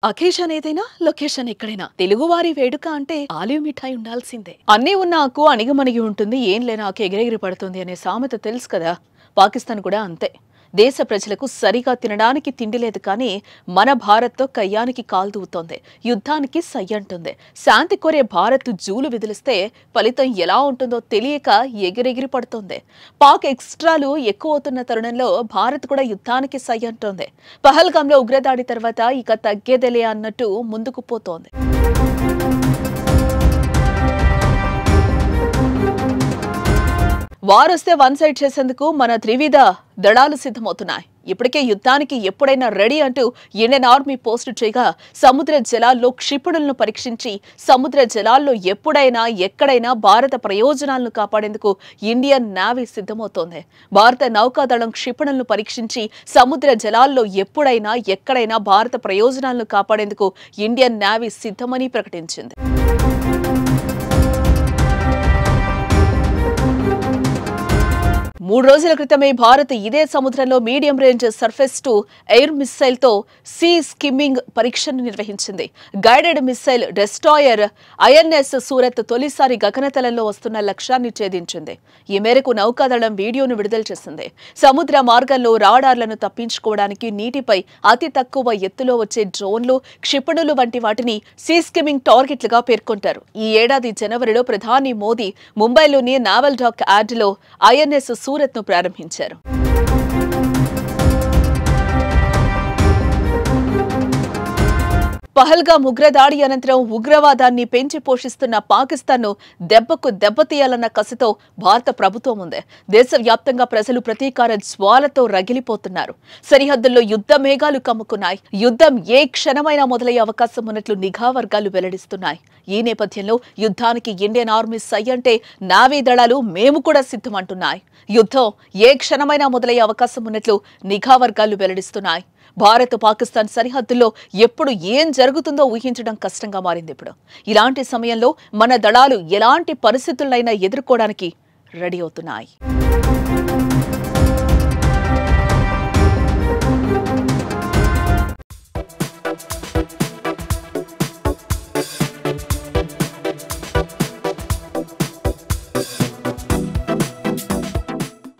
Occasion ఏదైనా location ఎక్కడైనా తెలుగువారి వేడుక అంటే ఆలివ్ మిఠాయి ఉండాల్సిందే. అన్నీ ఉన్నాకు అణిగమణిగి ఉంటుంది, ఏం లేనాకు ఎగిరెగిరి పడుతుంది అనే సామెత తెలుసు కదా. పాకిస్తాన్ కూడా అంతే. దేశ ప్రజలకు సరిగా తినడానికి తిండి లేదు, కానీ మన భారత్తో కయ్యానికి కాల్దూవుతోంది. యుద్ధానికి సై అంటుంది. శాంతి కోరే భారత్ జూలు విదిలిస్తే ఫలితం ఎలా ఉంటుందో తెలియక ఎగిరెగిరి పడుతోంది. పాక్ ఎక్స్ట్రాలు ఎక్కువ అవుతున్న తరుణంలో భారత్ కూడా యుద్ధానికి సై అంటోంది. పహల్గాంలో ఉగ్రదాడి తర్వాత ఇక తగ్గేదేలే అన్నట్టు ముందుకు పోతోంది. వారొస్తే వన్ సైడ్ చేసేందుకు మన త్రివిధ దళాలు సిద్ధమవుతున్నాయి. ఇప్పటికే యుద్ధానికి ఎప్పుడైనా రెడీ అంటూ ఇండియన్ ఆర్మీ పోస్టు చేయగా, సముద్ర జలాల్లో క్షిపణులను పరీక్షించి సముద్ర జలాల్లో ఎప్పుడైనా ఎక్కడైనా భారత ప్రయోజనాలను కాపాడేందుకు ఇండియన్ నేవీ సిద్ధమవుతోంది. భారత నౌకాదళం క్షిపణులను పరీక్షించి సముద్ర జలాల్లో ఎప్పుడైనా ఎక్కడైనా భారత ప్రయోజనాలను కాపాడేందుకు ఇండియన్ నేవీ సిద్ధమని ప్రకటించింది. 3 రోజుల క్రితమే భారత్ ఇదే సముద్రంలో medium range surface to air missile తో సీ స్కిమ్మింగ్ పరీక్షను నిర్వహించింది. Guided missile destroyer INS Surat తొలిసారి గగనతలంలో వస్తున్న లక్ష్యాన్ని ఛేదించింది. ఈ మేరకు నౌకాదళం వీడియోను విడుదల చేసింది. సముద్ర మార్గంలో రాడార్లను తప్పించుకోవడానికి నీటిపై అతి తక్కువ ఎత్తులో వచ్చే డ్రోన్లు, క్షిపణులు వంటి వాటిని సీ స్కిమ్మింగ్ టార్గెట్లుగా పేర్కొంటారు. ఈ ఏడాది జనవరిలో ప్రధాని మోదీ ముంబైలోని నావల్ డాక్ యార్డ్లో ఐఎన్ఎస్ సూరత్ ను ప్రారంభించారు. పహల్గాం ఉగ్రదాడి అనంతరం ఉగ్రవాదాన్ని పెంచి పోషిస్తున్న పాకిస్తాన్ను దెబ్బకు దెబ్బతీయాలన్న కసితో భారత ప్రభుత్వం ఉంది. దేశవ్యాప్తంగా ప్రజలు ప్రతీకార జ్వాలతో రగిలిపోతున్నారు. సరిహద్దుల్లో యుద్ధ మేఘాలు కమ్ముకున్నాయి. యుద్ధం ఏ క్షణమైనా మొదలయ్యే అవకాశం ఉన్నట్లు నిఘా వర్గాలు వెల్లడిస్తున్నాయి. ఈ నేపథ్యంలో యుద్ధానికి ఇండియన్ ఆర్మీ సై అంటే నావీ దళాలు మేము కూడా సిద్ధమంటున్నాయి. యుద్ధం ఏ క్షణమైనా మొదలయ్యే అవకాశం ఉన్నట్లు నిఘా వర్గాలు వెల్లడిస్తున్నాయి. భారత్ పాకిస్తాన్ సరిహద్దుల్లో ఎప్పుడు ఏం జరుగుతుందో ఊహించడం కష్టంగా మారింది. ఇప్పుడు ఇలాంటి సమయంలో మన దళాలు ఎలాంటి పరిస్థితులైనా ఎదుర్కోవడానికి రెడీ అవుతున్నాయి.